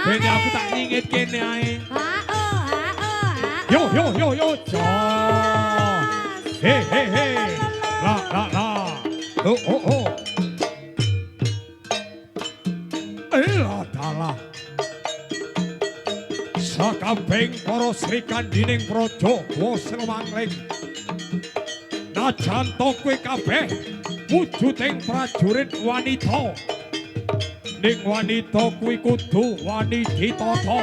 Bene aku tak nyingit kene ae. Yo. Yo. He. La. Oh. Dalah. Sakabeng para Sri Kandining Praja Waslemangling. Najan to kowe kabeh wujuding prajurit wanita. Ning wanita kuwi kudu wani ditata.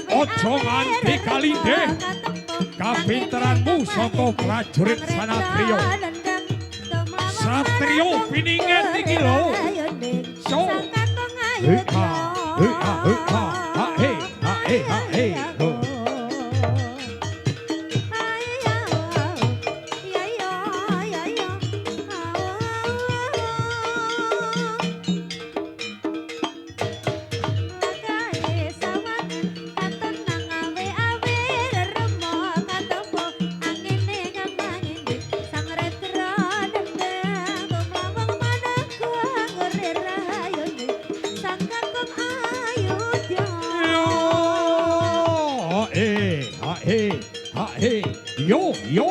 Aja nganti kalindih kapinteranmu saka prajurit sanatriya. Satrio pininget iki lho. So. Hey. Hey, yo, ya, Yo.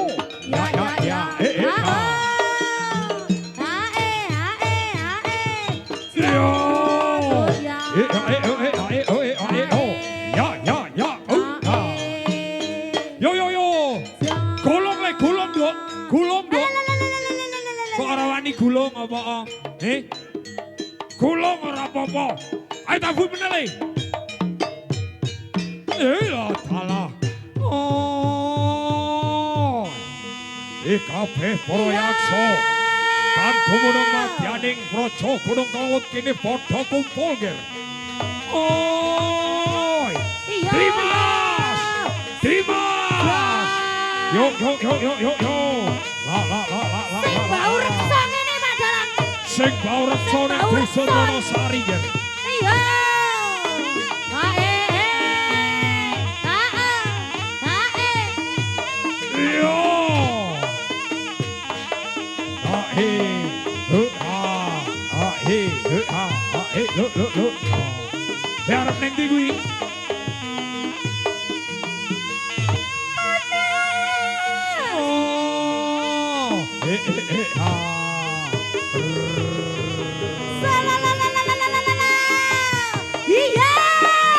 Gulung dok. Kok ora wani gulung apa? Gulung ora apa-apa. Ayo tak bumi meneh. Dalah. Kabeh para yaksa kan dumunung madyaning praja Gunung Kelawut kene padha kumpul ger. Dimas. Yo. La. Sing bau reksa ngene Pak Dalang. Sing bau reksa nek dusun Wonosari ger. Iya. Look. Harap neng di kuwi. Iya. La.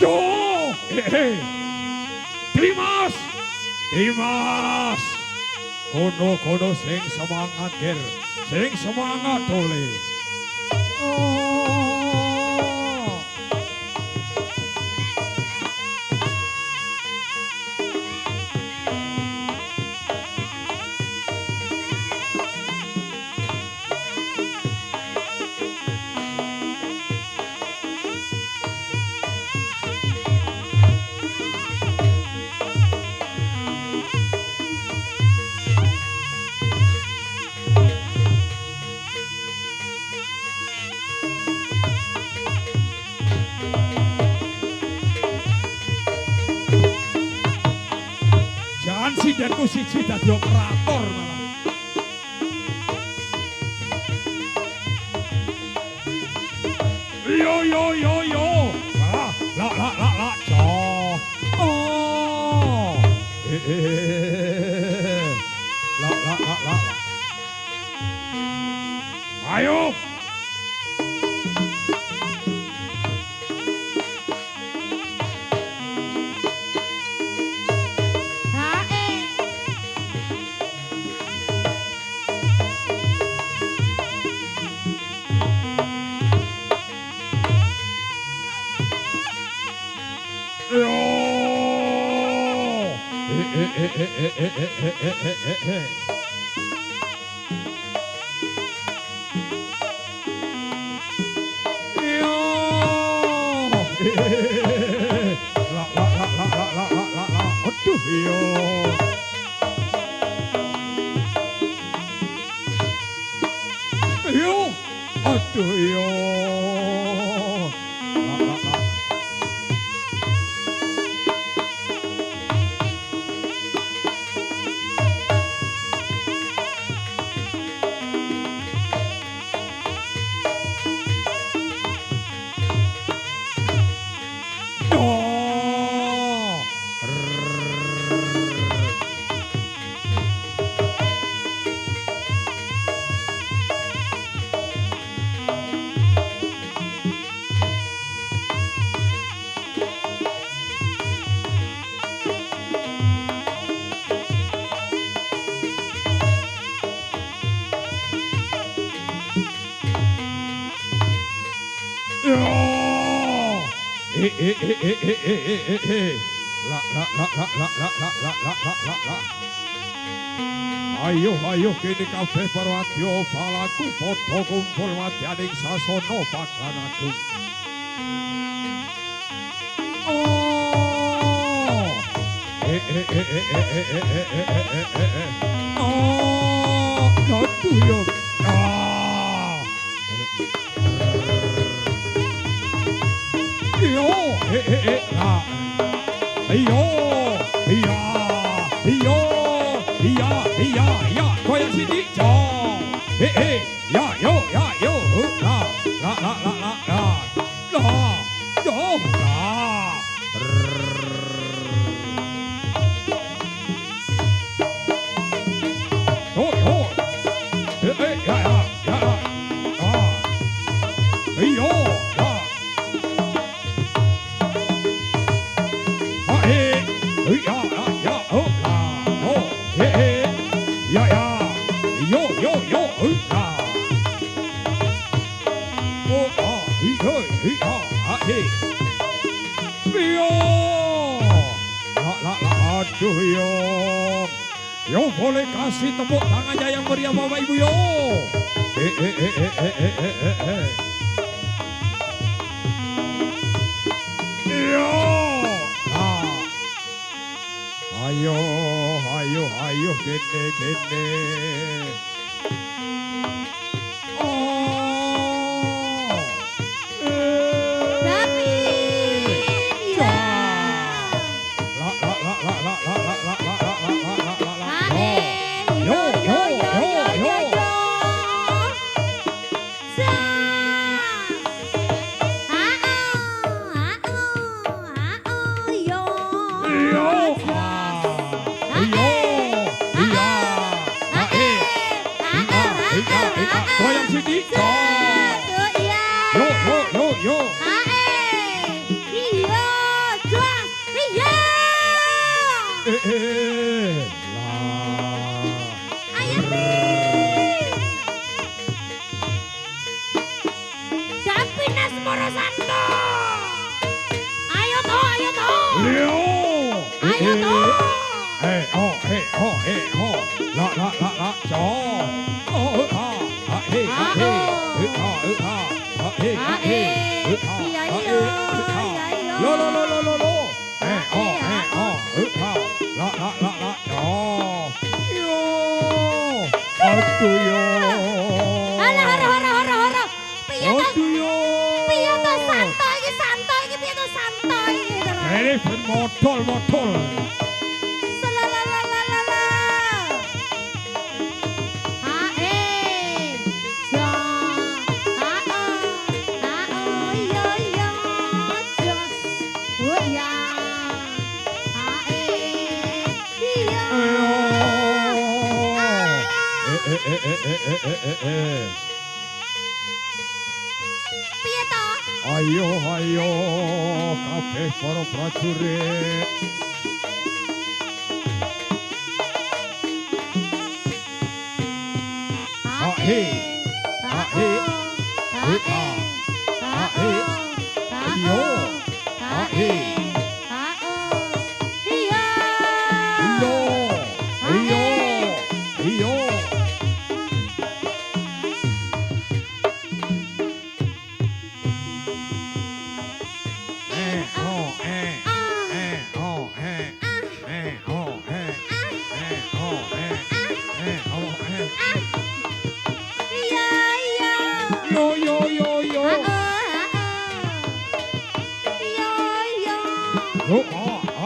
Yo. Hey. Dimas. Kono sing semangat ger. Sing semangat dole. Sidenku siji dadi operator malah. Yo. La. Oh. La. Ayo. Aduh yo. Yo, aduh yo. Ayo kini kabeh para wadya balaku padha kumpul madyaning sasana paklanaku. Aduh yo. Yo, iya, goyang sini, jong, ya, yo, la, yo, aduh yo boleh kasih tepuk tangannya yang meriah Bapak Ibu yo. Yo, ayo gede. Goyang sini, yo. Modal. Ayo kabeh para prajurit. Yo yo yo yo. Yo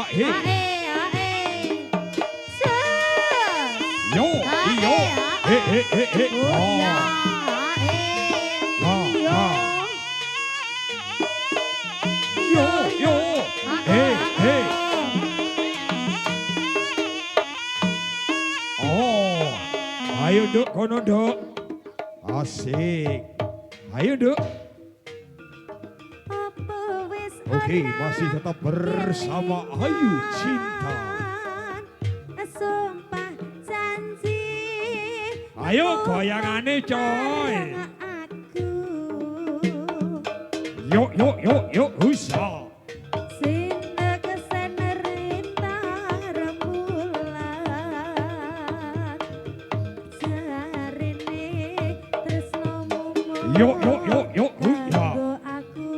he. Yo yo. He. Yo yo. He. Oh. Ayo Duk, kono Duk. Asik. Ayo Duk. Oke, masih tetap bersama Ayu Cinta. Sumpah janji. Ayo goyangannya coy. Aku Yuk yuk yuk yuk usah. sing kesen rintah rembulan. Jarine tresnomu Yuk yuk yuk yuk usah. kanggo aku.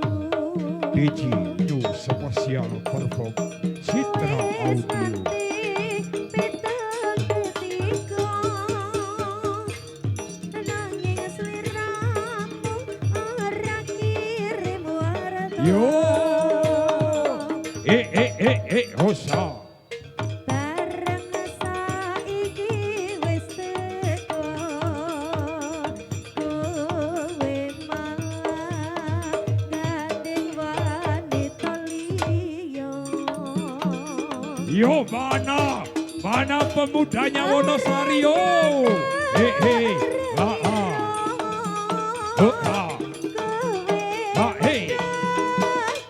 DJ New Spesial Perform Citra Audio. Yo, Rosa. Bareng saiki wis teko, kowe malah gandeng wanita liya. Yo, mana pemudanya Wonosari yo. La ha. La he.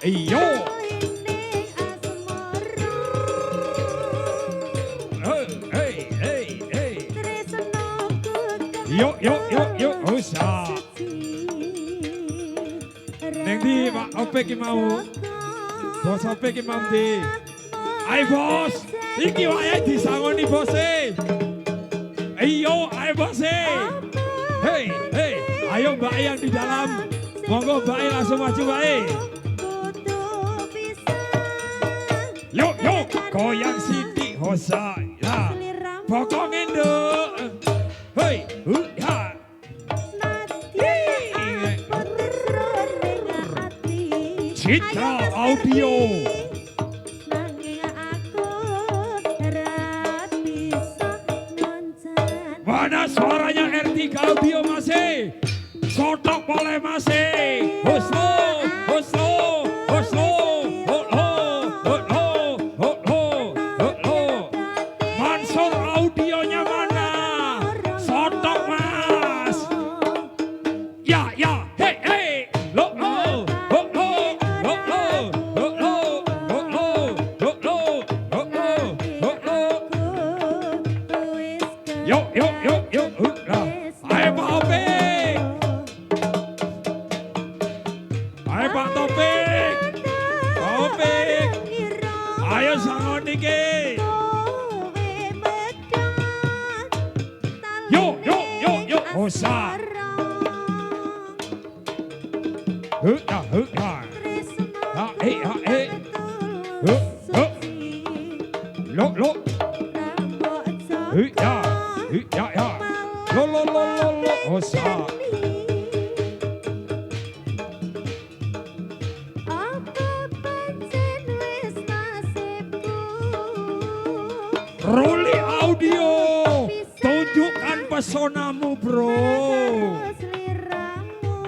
Yo. Yo, Rosa. Neng di Pak Opek ki mau. Bos Opek ki mau di. Ayo bos, iki wae disangoni bose. Iyo, ayo bose. Hei, ayo mbak yang di dalam. Monggo mbak langsung maju mbak. Yuk, goyang Siti Hosa. Ya, pokoknya nduk. Hei, ya. Citra Audio. Mana suaranya R3 Audio masih? Sotok boleh masih? Huslo. Mansur audionya mana? Sotok mas. Ya, hei. Lo. Yuk. Ayo Pak Opik. Ayo Pak Topik. Pak Opik. Ayo sangon iki. Yuk. Hosa. Ya. Lo. Ya. Lo. Hosa. Ruli Audio. Tunjukkan pesonamu bro.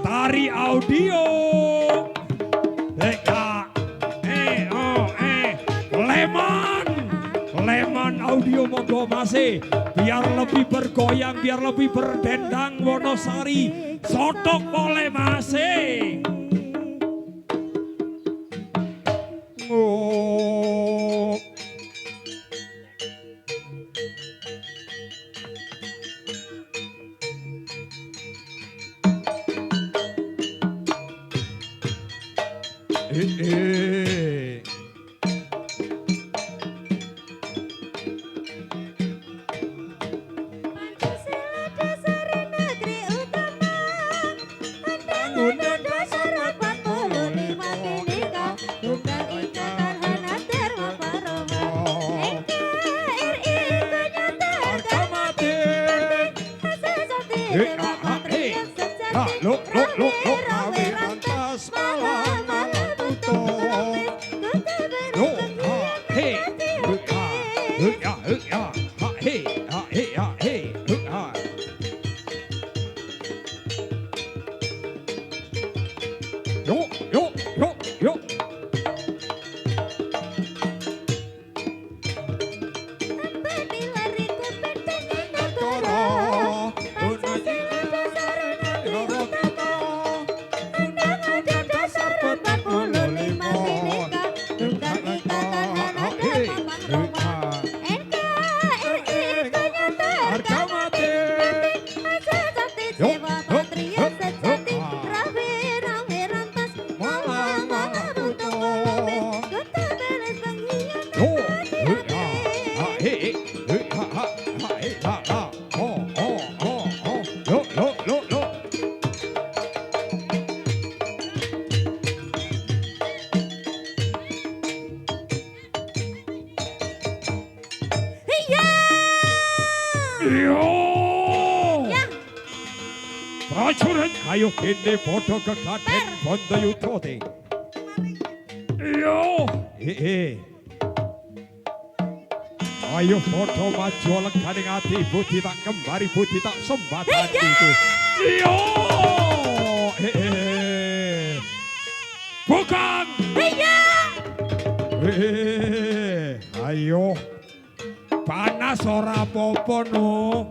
Tari Audio. Leman Audio monggo masih. Biar lebih bergoyang, biar lebih berdendang Wonosari. Sotok boleh masih. Oh. tunggal ika karhana dharma parama engkair iku nyatar Arkamati. sejati Hei, dewa ah, ah, patria hei. sejati Lah, lo, rawe rawe rantas malam malam tutup. Lo, ha, hei, ha, ya, ha, hei, ha, hei, ha. Yo, yo, yo, yo. Prajurit kayu kini podo keklaten bondo yutode. Yo, ayo foto maju lekaning ati budi tak kembari budi tak sembatan itu. Yo, bukan. Ayo, panas ora apa-apa no.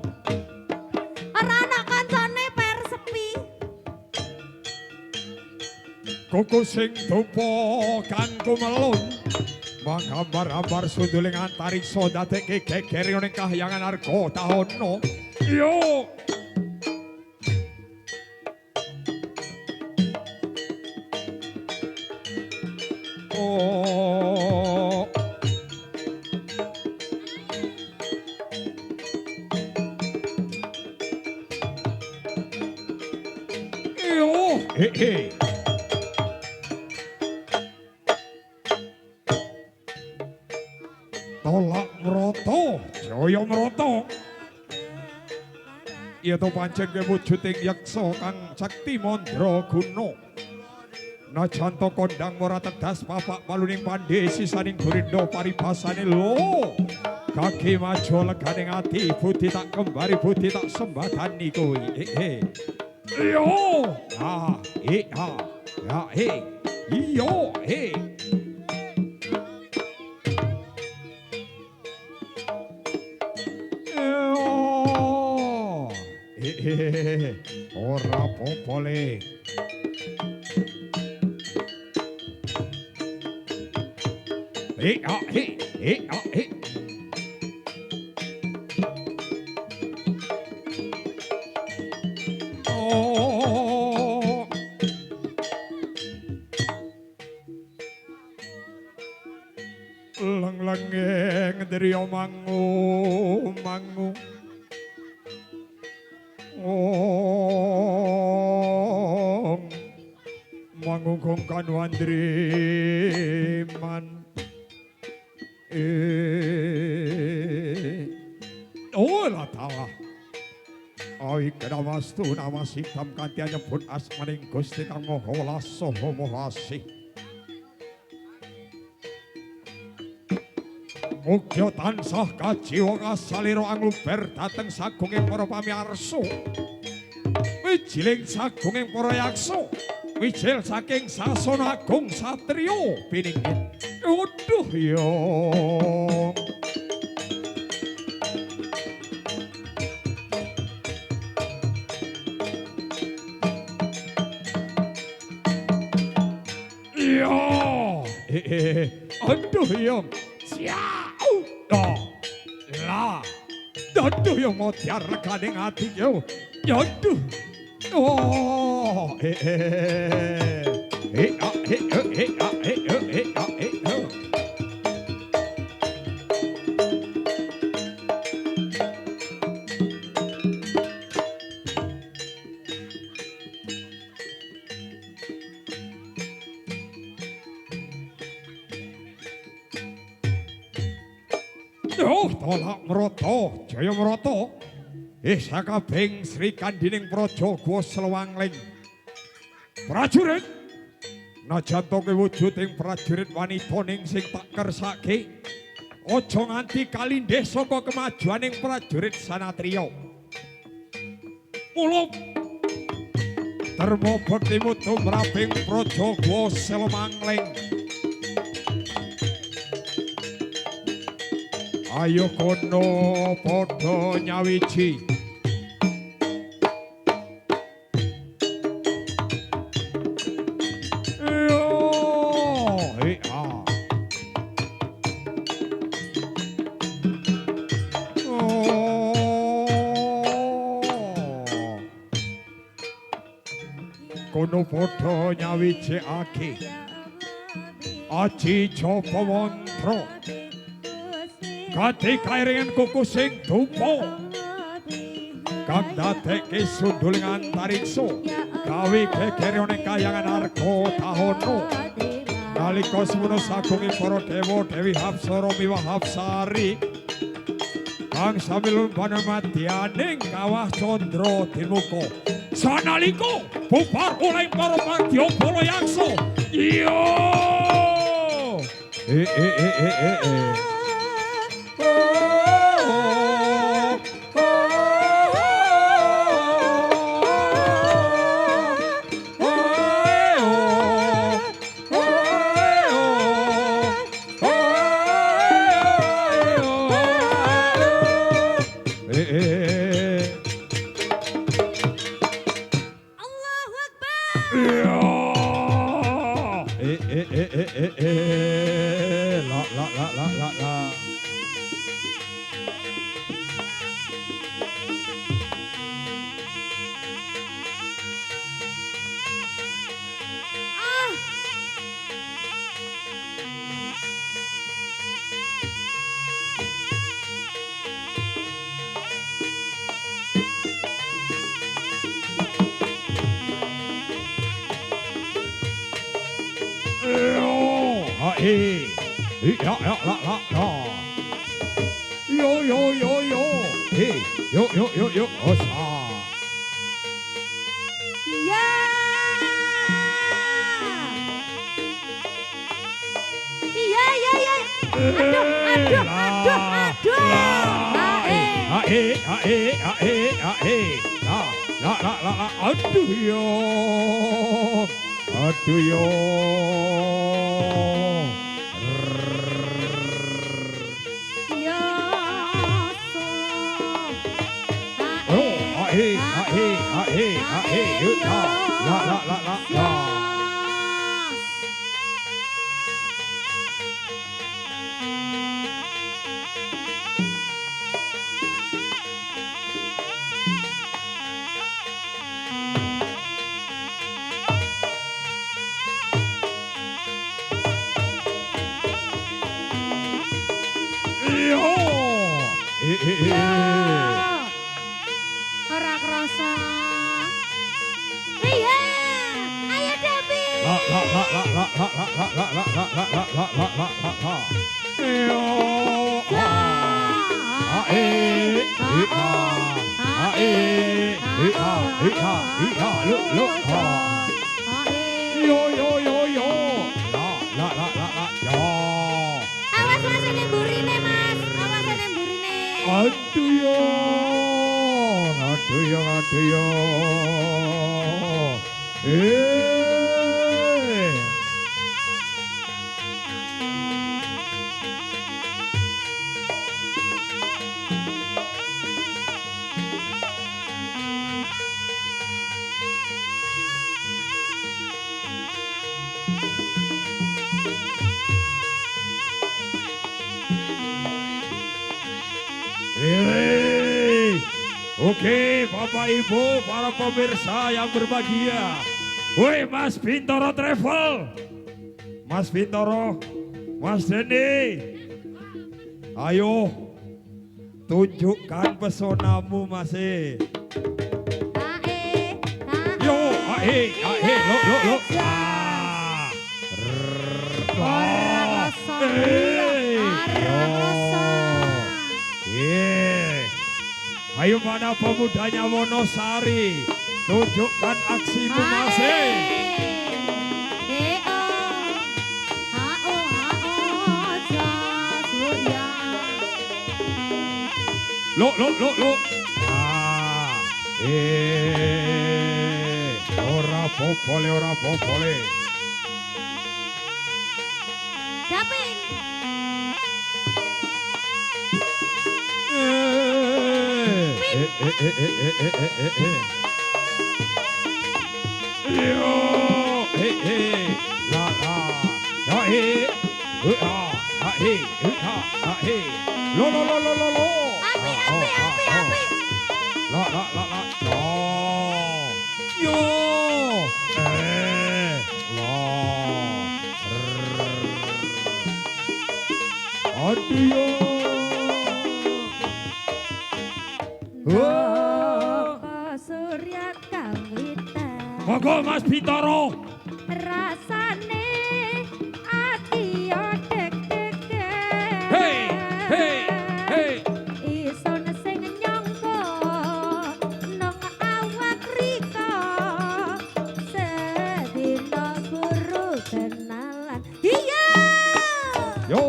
Kuku sing tupo kanggo melun manggambar-gambar sunduling antariksa dadekke gegere ning kahyangan arga tahono. Yo. Oh. Yo. Tolak Mroto, Jaya Mroto. Iya to pancen kewujuding yaksa kang sakti mandra guna. Najan to kondang ora tedas papak paluning pandhe sisaning gurindo paribasane lho. Kaki maju leganing ati budi tak kembari budi tak sembadani kuwi. Yo, ha, ha, ya, yo, ora popole. Oh. Leng-lengeng deriya mangu. Mangungkong kanwandriman. Ora tawa. Awi kedamastu nama sitam kanthi nyebut asmaning Gusti Kang Maha Welas saha Maha Asih. Mugia tansah kajiwa kasalira angluber dhateng sagunging para pamirsa. Wijiling sagunging para yaksa. Wijil saking sasana agung satriya piningit. Aduh ya. Ya. Aduh ya. Siau. Lah. Aduh ya modyar reganing ati yo. Ya aduh. Oh, Duh, tolak meroto, jaya meroto. Sakabeng Sri Kandining Praja Gwa Slewangling. Prajurit, najan to wujuding prajurit wanita ning sing tak kersake, aja nganti kalindih saka kemajuaning prajurit sanatriya. Mula termo bektimu tumraping Praja Gwa Slewangling. Ayo kono padha nyawiji. Kono padha nyawijekake aji japa mantra kadhe kairingan kuku sing dupa kang dadekke sunduling antariksa gawe gegere ning kayangan arga tahono nalika semono sagunging para dewa dewi Hapsara miwah Hapsari kang sambil panematianing kawah candra dimuka sanalika bubar oleh para madya bala yaksa iya Yo, osa. Ya. Iya. Aduh yo. Ora krasa. Iya. Ayo Dewi. Awas Mas ini burine Mas. Awas ini burine. Aduh yo. Oke, Bapak Ibu, para pemirsa yang berbahagia. Woi, Mas Bintoro Travel, Mas Bintoro, Mas Dendi, ayo tunjukkan pesonamu masih. Yo, lo. Ayo pada pemudanya Wonosari, tunjukkan aksimu Mas. Lo. Ora popole. Dapin. Yo, la, ya lo. Api. La, yo, aduh yo. Surya kawitan. Monggo Mas Bintoro. Rasane ati yo deg. Hey. Ison sing nyangka nang awak rika sedina guru kenalan. Iya. Yo.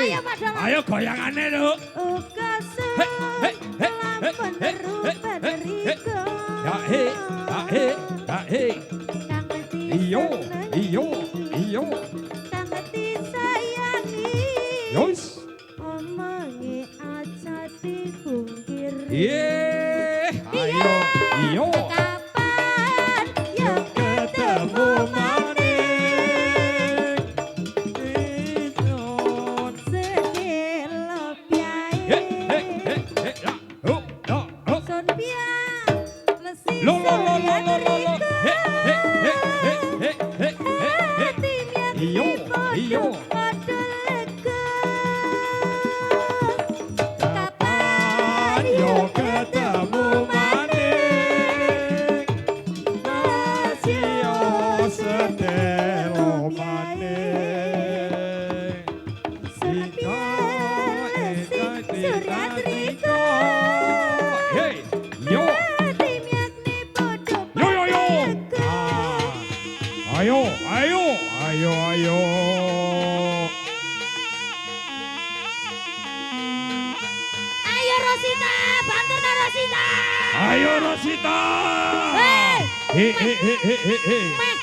Ayo padahal. Ayo goyangannya lho. Uga Iyo. Kang disayangi. Yos. Omongi aja dipungkiri. Ayo. Iyo. Kapan yo Ketemu maning. sekilo piye. Son piye lesi. Lo. Iyo. Kapan yo ketemu maning. Nasio sedelo maning. Hey, yo. Ayo. Ayo Rosita, bantu Rosita. Ayo Rosita. Hei. Meh.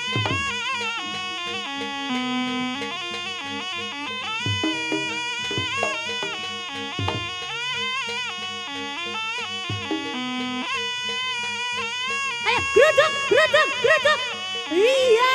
Ayo geruduk. Iya.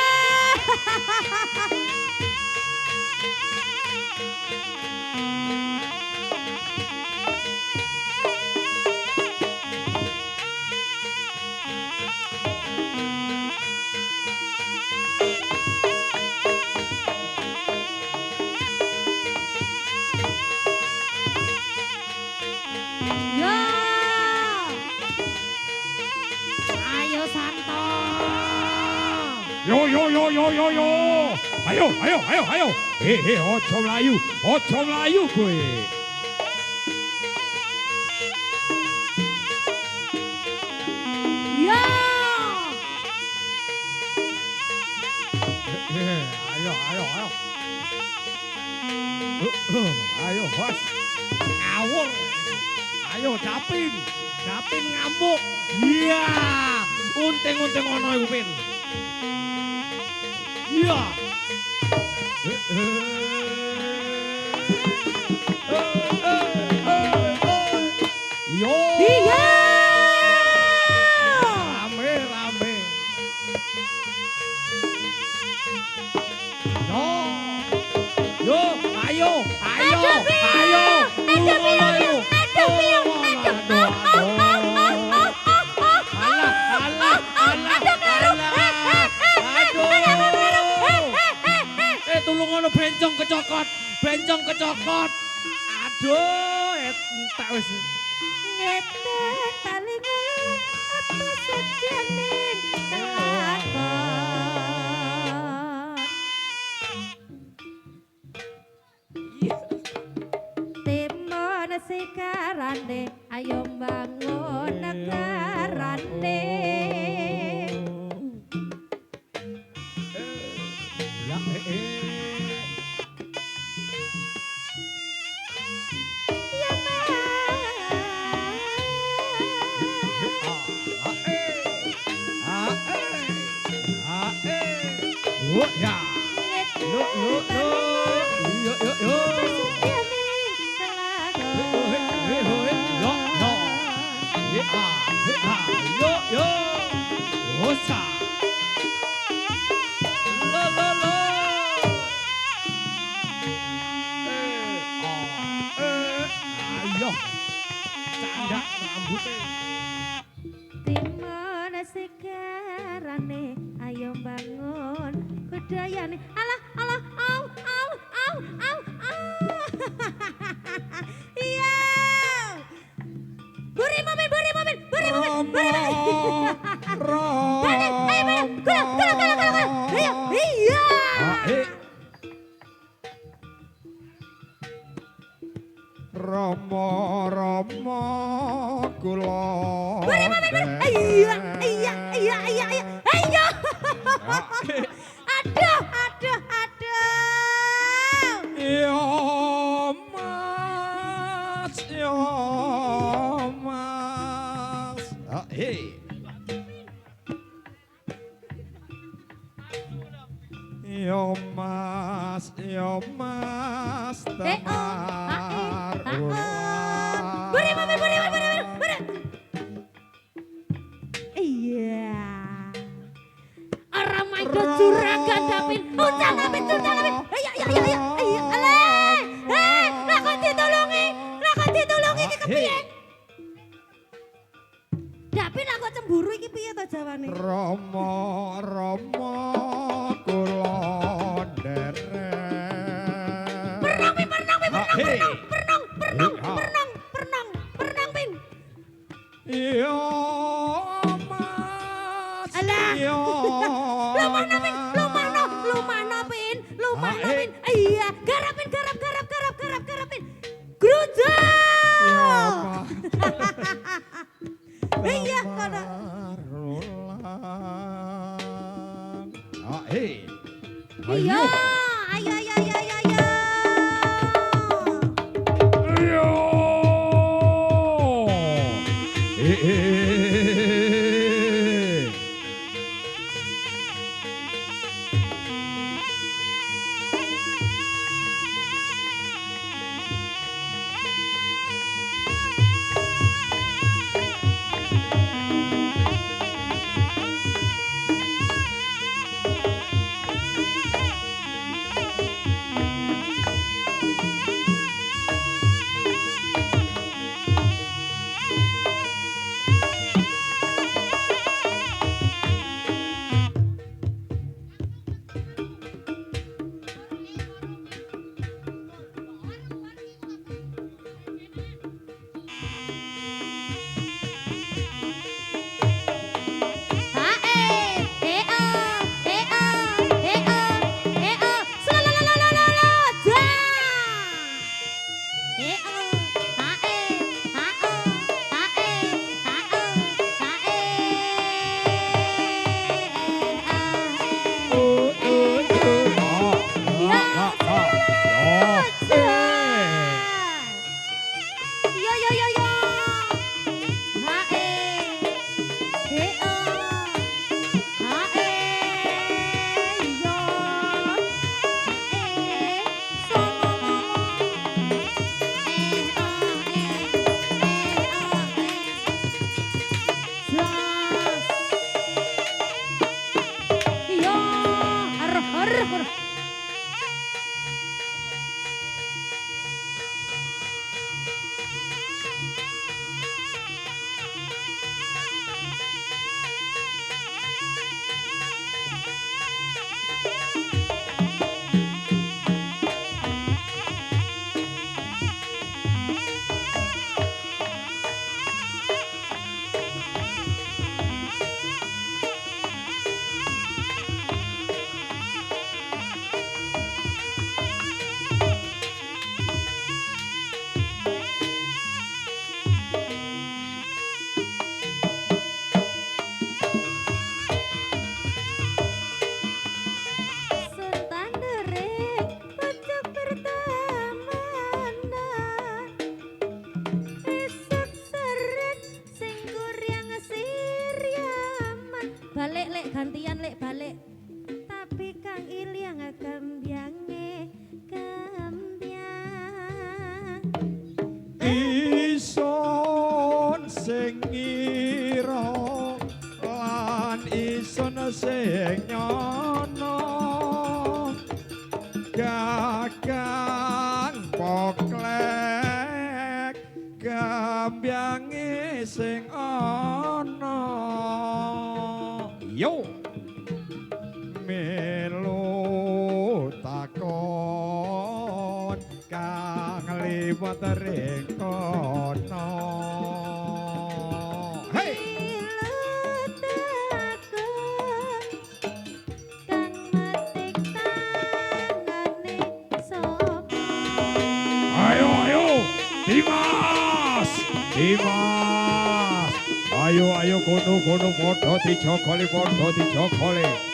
Ya. Ayo Santo. Yo. Ayo. Ojo melayu kowe. Ya. Ayo, Bos. Ngawur. Ayo Dapin ngamuk. Iya. Unting ono iku Pin. Iya. Yo. Iya. Rame. Yo, ayo. Tulung ngono bencong kecokot. Aduh, entek wis. Ngeten paling apa sedyaning kelakon. negarane, ayo bangun negarane. Ya Ya Oh ya. Yo yo yo. Yo yo yo. Yo yo. Osa. Lo lo lo. Ayo. Candak rambutnya. Dimana sekarane, ayo bangun budayane. Alah alah au au au au au. Iya. Buri mobil buri mobil buri mobil buri mobil. Balik, ayo balik. Gulung. Ayo, iya. Rama Rama kula. Buri mobil buri. Iya, iya, iya, iya, iya. Ayo. Aduh, aduh, aduh. Ya Mas, ya Mas. Ya Mas, ya Mas. Tenar ulang. Buri mobil buri mobil buri mobil buri. Iya. Orang main juragan Dapin. Uncang Dapin. Ayo, ayo, ayo, ayo. Ayo, aleh. Lakon ditulungi iki kepiye? Dapin aku cemburu iki piye to jawane? Rama Rama kula nderek. Pernong Pin. Ya Mas. Alah. Ya Lumana Pin. Iya, garapin. Grujak. Ya Mas. Iya, kono. Iya, ayo. Ayo. sing nyono Kakang poklek gambyange sing ana yo melu takon kang liwat ring kono hey ayo ayo Dimas Dimas ayo ayo kono kono padha dijogoli